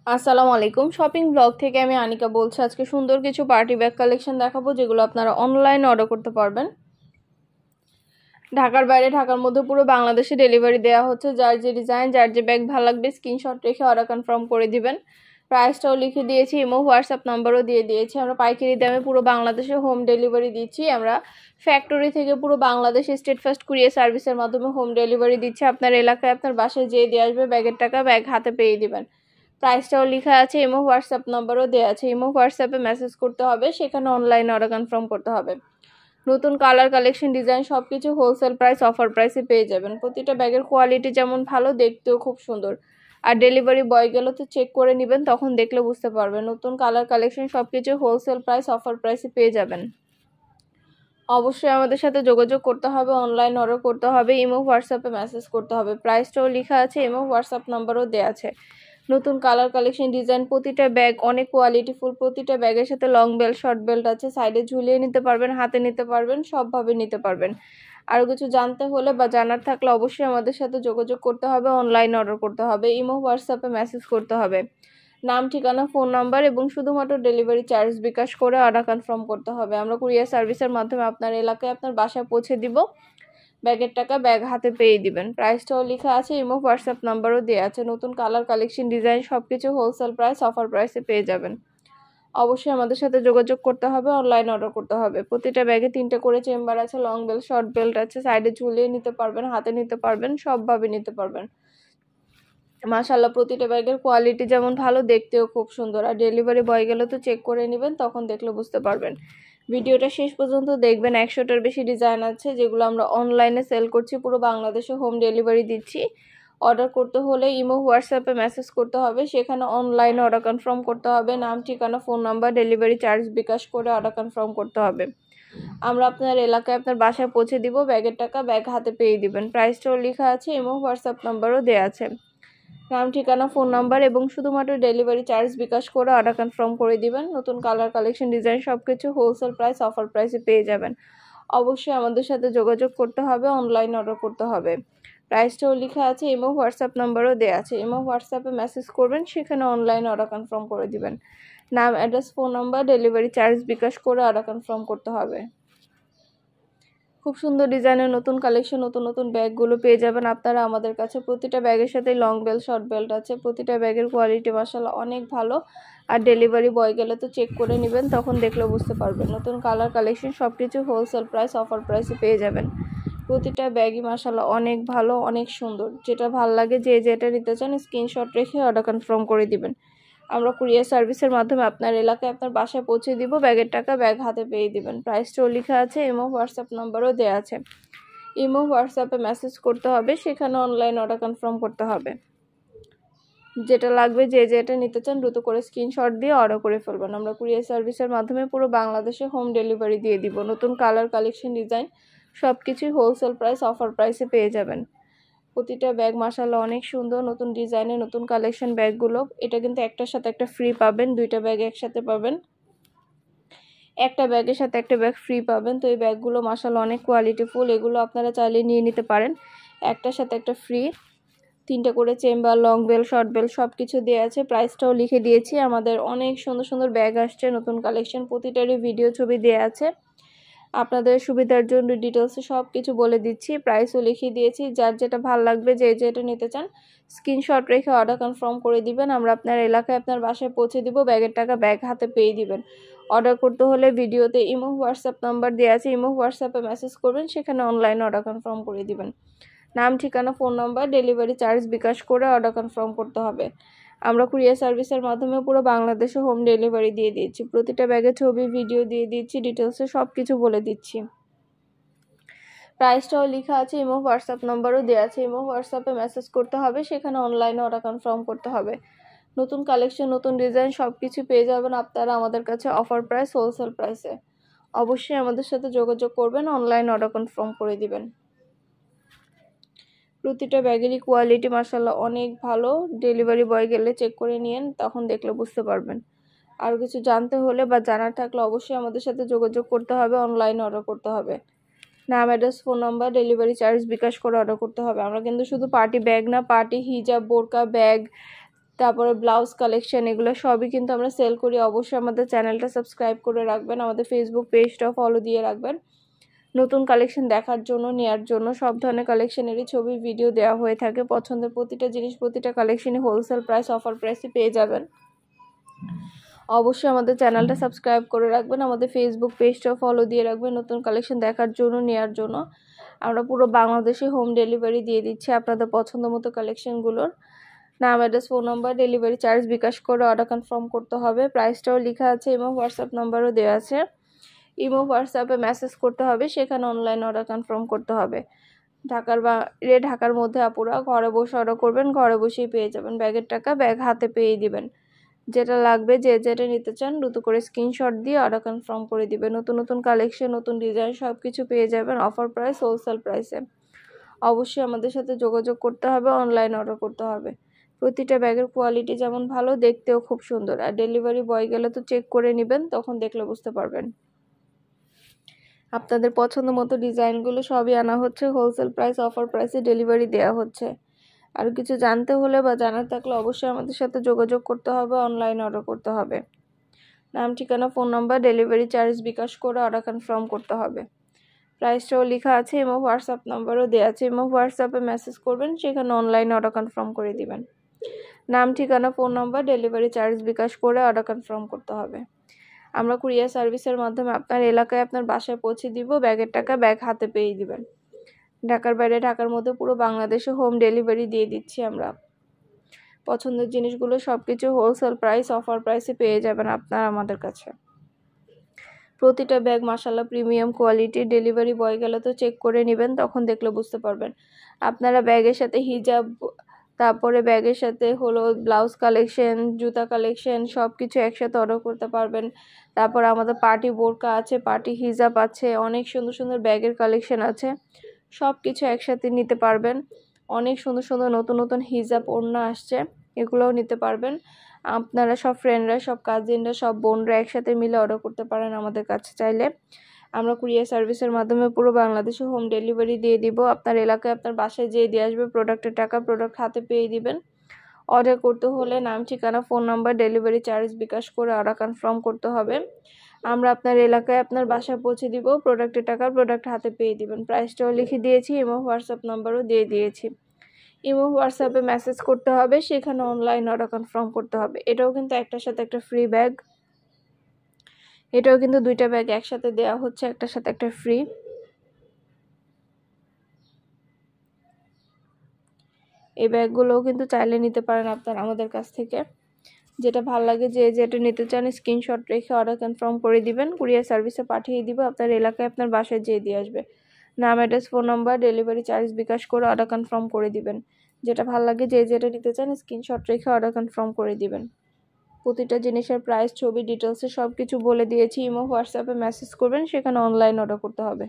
আসসালামু আলাইকুম। Shopping blog থেকে আমি আনিকা বলছি। আজকে সুন্দর কিছু পার্টি ব্যাগ কালেকশন দেখাবো, যেগুলো আপনারা অনলাইনে অর্ডার করতে পারবেন। ঢাকার বাইরে, ঢাকার মধ্যে পুরো বাংলাদেশে ডেলিভারি দেওয়া হচ্ছে। যার যে ডিজাইন, যার যে ব্যাগ ভালো লাগবে স্ক্রিনশট রেখে অর্ডার কনফার্ম করে দিবেন। প্রাইসটাও লিখে দিয়েছি, ইমো হোয়াটসঅ্যাপ নাম্বারও দিয়ে দিয়েছি। আমরা পাইকারি দামে পুরো বাংলাদেশে হোম ডেলিভারি দিচ্ছি। আমরা ফ্যাক্টরি থেকে পুরো বাংলাদেশে স্টেট ফার্স্ট কুরিয়ার সার্ভিসের মাধ্যমে হোম ডেলিভারি দিচ্ছি। আপনার এলাকায় আপনার বাসায় যেয়ে দিয়ে আসবে, ব্যাগের টাকা ব্যাগ হাতে পেয়ে দিবেন। প্রাইসটাও লেখা আছে, ইমো হোয়াটসঅ্যাপ নাম্বারও দেওয়া আছে। ইমো হোয়াটসঅ্যাপে মেসেজ করতে হবে, সেখানে অনলাইনে অর্ডার কনফার্ম করতে হবে। নতুন কালার, কালেকশন, ডিজাইন সব কিছু হোলসেল প্রাইস, অফার প্রাইসে পেয়ে যাবেন। প্রতিটা ব্যাগের কোয়ালিটি যেমন ভালো, দেখতেও খুব সুন্দর। আর ডেলিভারি বয় গেলে তো চেক করে নেবেন, তখন দেখলে বুঝতে পারবেন। নতুন কালার, কালেকশন সব কিছু হোলসেল প্রাইস, অফার প্রাইসে পেয়ে যাবেন। অবশ্যই আমাদের সাথে যোগাযোগ করতে হবে, অনলাইন অর্ডার করতে হবে, ইমো হোয়াটসঅ্যাপে মেসেজ করতে হবে। প্রাইসটাও লেখা আছে, ইমো হোয়াটসঅ্যাপ নাম্বারও দেওয়া আছে। নতুন কালার, কালেকশন, ডিজাইন, প্রতিটা ব্যাগ অনেক কোয়ালিটিফুল। প্রতিটা ব্যাগের সাথে লং বেল্ট, শর্ট বেল্ট আছে। সাইডে ঝুলিয়ে নিতে পারবেন, হাতে নিতে পারবেন, সবভাবে নিতে পারবেন। আরও কিছু জানতে হলে বা জানার থাকলে অবশ্যই আমাদের সাথে যোগাযোগ করতে হবে, অনলাইন অর্ডার করতে হবে, ইমো হোয়াটসঅ্যাপে মেসেজ করতে হবে। নাম, ঠিকানা, ফোন নাম্বার এবং শুধুমাত্র ডেলিভারি চার্জ বিকাশ করে অর্ডার কনফার্ম করতে হবে। আমরা কুরিয়ার সার্ভিসের মাধ্যমে আপনার এলাকায় আপনার বাসায় পৌঁছে দিব। ব্যাগের টাকা ব্যাগ হাতে পেয়ে দিবেন। প্রাইসটাও লেখা আছে, ইমো হোয়াটসঅ্যাপ নাম্বারও দেওয়া আছে। নতুন কালার, কালেকশন, ডিজাইন সব কিছু হোলসেল প্রাইস, অফার প্রাইসে পেয়ে যাবেন। অবশ্যই আমাদের সাথে যোগাযোগ করতে হবে, অনলাইন অর্ডার করতে হবে। প্রতিটা ব্যাগে 3টে করে চেম্বার আছে, লং বেল্ট, শর্ট বেল্ট আছে। সাইডে ঝুলিয়ে নিতে পারবেন, হাতে নিতে পারবেন, সবভাবে নিতে পারবেন। মাশাআল্লাহ, প্রতিটা ব্যাগের কোয়ালিটি যেমন ভালো, দেখতেও খুব সুন্দর। আর ডেলিভারি বয় গেলে তো চেক করে নেবেন, তখন দেখলে বুঝতে পারবেন। ভিডিওটা শেষ পর্যন্ত দেখবেন। 100টার বেশি ডিজাইন আছে, যেগুলো আমরা অনলাইনে সেল করছি। পুরো বাংলাদেশে হোম ডেলিভারি দিচ্ছি। অর্ডার করতে হলে ইমো হোয়াটসঅ্যাপে মেসেজ করতে হবে, সেখানে অনলাইনে অর্ডার কনফার্ম করতে হবে। নাম, ঠিকানা, phone number, delivery charge bKash করে অর্ডার কনফার্ম করতে হবে। আমরা আপনার এলাকায় আপনার বাসায় পৌঁছে দিব, ব্যাগের টাকা ব্যাগ হাতে পেয়ে দিবেন। প্রাইসটাও লেখা আছে, ইমো হোয়াটসঅ্যাপ নাম্বারও দেওয়া আছে। নাম, ঠিকানা, ফোন নাম্বার এবং শুধুমাত্র ডেলিভারি চার্জ বিকাশ করে অর্ডার কনফার্ম করে দিবেন। নতুন কালার, কালেকশন, ডিজাইন সব কিছু হোলসেল প্রাইস, অফার প্রাইসে পেয়ে যাবেন। অবশ্যই আমাদের সাথে যোগাযোগ করতে হবে, অনলাইন অর্ডার করতে হবে। প্রাইসটাও লেখা আছে, ইমো হোয়াটসঅ্যাপ নাম্বারও দেওয়া আছে। ইমো হোয়াটসঅ্যাপে মেসেজ করবেন, সেখানে অনলাইন অর্ডার কনফার্ম করে দিবেন। নাম, address, phone number, delivery charge bKash করে অর্ডার কনফার্ম করতে হবে। খুব সুন্দর ডিজাইনের নতুন কালেকশন, নতুন নতুন ব্যাগগুলো পেয়ে যাবেন আপনারা আমাদের কাছে। প্রতিটা ব্যাগের সাথে লং বেল্ট, শর্ট বেল্ট আছে। প্রতিটা ব্যাগের কোয়ালিটি মাশাআল্লাহ অনেক ভালো। আর ডেলিভারি বয় গেলে তো চেক করে নেবেন, তখন দেখলে বুঝতে পারবেন। নতুন কালার, কালেকশন সব কিছু হোলসেল প্রাইস, অফার প্রাইসে পেয়ে যাবেন। প্রতিটা ব্যাগই মাশাআল্লাহ অনেক ভালো, অনেক সুন্দর। যেটা ভালো লাগে, যে যেটা নিতে চান স্ক্রিনশট রেখে অর্ডার কনফার্ম করে দিবেন। আমরা কুরিয়ার সার্ভিসের মাধ্যমে আপনার এলাকায় আপনার বাসায় পৌঁছে দিব, ব্যাগের টাকা ব্যাগ হাতে পেয়ে দিবেন। প্রাইসটাও লেখা আছে, ইমো হোয়াটসঅ্যাপ নাম্বারও দেওয়া আছে। ইমো হোয়াটসঅ্যাপে মেসেজ করতে হবে, সেখানে অনলাইন অর্ডার কনফার্ম করতে হবে। যেটা লাগবে, যে যেটা নিতে চান দ্রুত করে স্ক্রিনশট দিয়ে অর্ডার করে ফেলবেন। আমরা কুরিয়ার সার্ভিসের মাধ্যমে পুরো বাংলাদেশে হোম ডেলিভারি দিয়ে দিব। নতুন কালার, কালেকশন, ডিজাইন সব কিছুই হোলসেল প্রাইস, অফার প্রাইসে পেয়ে যাবেন। প্রতিটা ব্যাগ মাশাআল্লাহ অনেক সুন্দর, নতুন ডিজাইনের নতুন কালেকশন ব্যাগগুলো। এটা কিন্তু একটার সাথে একটা ফ্রি পাবেন, 2টা ব্যাগ একসাথে পাবেন। একটা ব্যাগের সাথে একটা ব্যাগ ফ্রি পাবেন। তো এই ব্যাগগুলো মাশাআল্লাহ অনেক কোয়ালিটিফুল, এগুলো আপনারা চাইলে নিয়ে নিতে পারেন। একটার সাথে একটা ফ্রি। 3টে করে chamber, long bell, short bell সব কিছু দেওয়া আছে। প্রাইসটাও লিখে দিয়েছি। আমাদের অনেক সুন্দর সুন্দর ব্যাগ আসছে, নতুন কালেকশন, প্রতিটারই ভিডিও ছবি দেওয়া আছে। আপনাদের সুবিধার জন্য ডিটেলসে সব কিছু বলে দিচ্ছি, প্রাইসও লিখিয়ে দিয়েছি। যার যেটা ভালো লাগবে, যে যেটা নিতে চান স্ক্রিনশট রেখে অর্ডার কনফার্ম করে দিবেন। আমরা আপনার এলাকায় আপনার বাসায় পৌঁছে দিব, ব্যাগের টাকা ব্যাগ হাতে পেয়ে দিবেন। অর্ডার করতে হলে ভিডিওতে ইমো হোয়াটসঅ্যাপ নাম্বার দেওয়া আছে, ইমো হোয়াটসঅ্যাপে মেসেজ করবেন, সেখানে অনলাইন অর্ডার কনফার্ম করে দিবেন। নাম, ঠিকানা, phone number, delivery charge bKash করে অর্ডার কনফার্ম করতে হবে। আমরা কুরিয়ার সার্ভিসের মাধ্যমে পুরো বাংলাদেশে হোম ডেলিভারি দিয়ে দিচ্ছি। প্রতিটা ব্যাগের ছবি, ভিডিও দিয়ে দিচ্ছি, ডিটেলসে সব কিছু বলে দিচ্ছি। প্রাইসটাও লেখা আছে, ইমো হোয়াটসঅ্যাপ নাম্বারও দেওয়া আছে। ইমো হোয়াটসঅ্যাপে মেসেজ করতে হবে, সেখানে অনলাইনে অর্ডার কনফার্ম করতে হবে। নতুন কালেকশন, নতুন ডিজাইন সব কিছু পেয়ে যাবেন আপনারা আমাদের কাছে অফার প্রাইস, হোলসেল প্রাইসে। অবশ্যই আমাদের সাথে যোগাযোগ করবেন, অনলাইন অর্ডার কনফার্ম করে দিবেন। প্রতিটা ব্যাগেরই কোয়ালিটি মাশাআল্লাহ অনেক ভালো। ডেলিভারি বয় গেলে চেক করে নিয়েন, তখন দেখলে বুঝতে পারবেন। আর কিছু জানতে হলে বা জানার থাকলে অবশ্যই আমাদের সাথে যোগাযোগ করতে হবে, অনলাইন অর্ডার করতে হবে। নাম, address, phone number, delivery charge bKash করে অর্ডার করতে হবে। আমরা কিন্তু শুধু পার্টি ব্যাগ না, পার্টি হিজাব, বোরকা, ব্যাগ, তারপরে ব্লাউজ কালেকশন, এগুলো সবই কিন্তু আমরা সেল করি। অবশ্যই আমাদের চ্যানেলটা সাবস্ক্রাইব করে রাখবেন, আমাদের ফেসবুক পেজটাও ফলো দিয়ে রাখবেন। নতুন কালেকশন দেখার জন্য, নেয়ার জন্য সব ধরনের কালেকশনেরই ছবি ভিডিও দেওয়া হয়ে থাকে। পছন্দের প্রতিটা জিনিস, প্রতিটা কালেকশনই হোলসেল প্রাইস, অফার প্রাইসে পেয়ে যাবেন। অবশ্যই আমাদের চ্যানেলটা সাবস্ক্রাইব করে রাখবেন, আমাদের ফেসবুক পেজটাও ফলো দিয়ে রাখবেন নতুন কালেকশন দেখার জন্য, নেওয়ার জন্য। আমরা পুরো বাংলাদেশে হোম ডেলিভারি দিয়ে দিচ্ছি আপনাদের পছন্দ মতো কালেকশনগুলোর। নাম, address, phone number, delivery charge bKash করে অর্ডার কনফার্ম করতে হবে। প্রাইসটাও লেখা আছে, এবং হোয়াটসঅ্যাপ নাম্বারও দেওয়া আছে। ইমো হোয়াটসঅ্যাপে মেসেজ করতে হবে, সেখানে অনলাইন অর্ডার কনফার্ম করতে হবে। ঢাকার মধ্যে আপুরা ঘরে বসে অর্ডার করবেন, ঘরে বসেই পেয়ে যাবেন। ব্যাগের টাকা ব্যাগ হাতে পেয়ে দিবেন। যেটা লাগবে, যেটা নিতে চান দ্রুত করে স্ক্রিনশট দিয়ে অর্ডার কনফার্ম করে দিবেন। নতুন নতুন কালেকশন, নতুন ডিজাইন সব কিছু পেয়ে যাবেন অফার প্রাইস, হোলসেল প্রাইসে। অবশ্যই আমাদের সাথে যোগাযোগ করতে হবে, অনলাইন অর্ডার করতে হবে। প্রতিটা ব্যাগের কোয়ালিটি যেমন ভালো, দেখতেও খুব সুন্দর। আর ডেলিভারি বয় গেলে তো চেক করে নেবেন, তখন দেখলে বুঝতে পারবেন। আপনাদের পছন্দ মতো ডিজাইনগুলো সবই আনা হচ্ছে হোলসেল প্রাইস, অফার প্রাইসে ডেলিভারি দেওয়া হচ্ছে। আর কিছু জানতে হলে বা জানার থাকলে অবশ্যই আমাদের সাথে যোগাযোগ করতে হবে, অনলাইন অর্ডার করতে হবে। নাম, ঠিকানা, phone number, delivery charge bKash করে অর্ডার কনফার্ম করতে হবে। প্রাইসটাও লেখা আছে, এবং হোয়াটসঅ্যাপ নাম্বারও দেওয়া আছে। এবং হোয়াটসঅ্যাপে মেসেজ করবেন, সেখানে অনলাইন অর্ডার কনফার্ম করে দিবেন। নাম, ঠিকানা, phone number, delivery charge bKash করে অর্ডার কনফার্ম করতে হবে। আমরা কুরিয়ার সার্ভিসের মাধ্যমে আপনার এলাকায়, আপনার বাসায় পৌঁছে দিব। ব্যাগের টাকা ব্যাগ হাতে পেয়ে দিবেন। ঢাকার বাইরে, ঢাকার মধ্যে পুরো বাংলাদেশে হোম ডেলিভারি দিয়ে দিচ্ছি আমরা। পছন্দের জিনিসগুলো সব কিছু হোলসেল প্রাইস, অফার প্রাইসে পেয়ে যাবেন আপনারা আমাদের কাছে। প্রতিটা ব্যাগ মাশাআল্লাহ প্রিমিয়াম কোয়ালিটির। ডেলিভারি বয় গেলে তো চেক করে নেবেন, তখন দেখলে বুঝতে পারবেন। আপনারা ব্যাগের সাথে হিজাব, তারপরে ব্যাগের সাথে হলো ব্লাউজ কালেকশন, জুতা কালেকশন সব কিছু একসাথে অর্ডার করতে পারবেন। তারপর আমাদের পার্টি বোরকা আছে, পার্টি হিজাব আছে, অনেক সুন্দর সুন্দর ব্যাগের কালেকশন আছে। সব কিছু একসাথে নিতে পারবেন। অনেক সুন্দর সুন্দর নতুন নতুন হিজাব ওড়না আসছে, এগুলোও নিতে পারবেন। আপনারা সব ফ্রেন্ডরা, সব কাজিনরা, সব বোনরা একসাথে মিলে অর্ডার করতে পারেন আমাদের কাছে চাইলে। আমরা কুরিয়ার সার্ভিসের মাধ্যমে পুরো বাংলাদেশে হোম ডেলিভারি দিয়ে দিব। আপনার এলাকায়, আপনার বাসায় যেয়ে দিয়ে আসবে। প্রোডাক্টের টাকা প্রোডাক্ট হাতে পেয়ে দিবেন। অর্ডার করতে হলে নাম, ঠিকানা, phone number, delivery charge bKash করে অর্ডার কনফার্ম করতে হবে। আমরা আপনার এলাকায়, আপনার বাসায় পৌঁছে দিব। প্রোডাক্টের টাকা প্রোডাক্ট হাতে পেয়ে দিবেন। প্রাইসটাও লিখে দিয়েছি, এবং হোয়াটসঅ্যাপ নাম্বারও দিয়ে দিয়েছি। ইমো হোয়াটসঅ্যাপে মেসেজ করতে হবে, সেখানে অনলাইন অর্ডার কনফার্ম করতে হবে। এটাও কিন্তু একটার সাথে একটা ফ্রি ব্যাগ। এটাও কিন্তু দুইটা ব্যাগ একসাথে দেওয়া হচ্ছে, একটার সাথে একটা ফ্রি। এই ব্যাগগুলোও কিন্তু চাইলে নিতে পারেন আপনারা আমাদের কাছ থেকে। যেটা ভালো লাগে, যেটা নিতে চান স্ক্রিনশট রেখে অর্ডার কনফার্ম করে দিবেন। কুরিয়ার সার্ভিসে পাঠিয়ে দিব, আপনার এলাকায়, আপনার বাসায় যেয়ে দিয়ে আসবে। নাম, address, phone number, delivery charge bKash করে অর্ডার কনফার্ম করে দিবেন। যেটা ভালো লাগে, যেটা নিতে চান স্ক্রিনশট রেখে অর্ডার কনফার্ম করে দিবেন। প্রতিটা জিনিসের প্রাইস, ছবি, ডিটেলসে সব কিছু বলে দিয়েছি। ইমো হোয়াটসঅ্যাপে মেসেজ করবেন, সেখানে অনলাইন অর্ডার করতে হবে।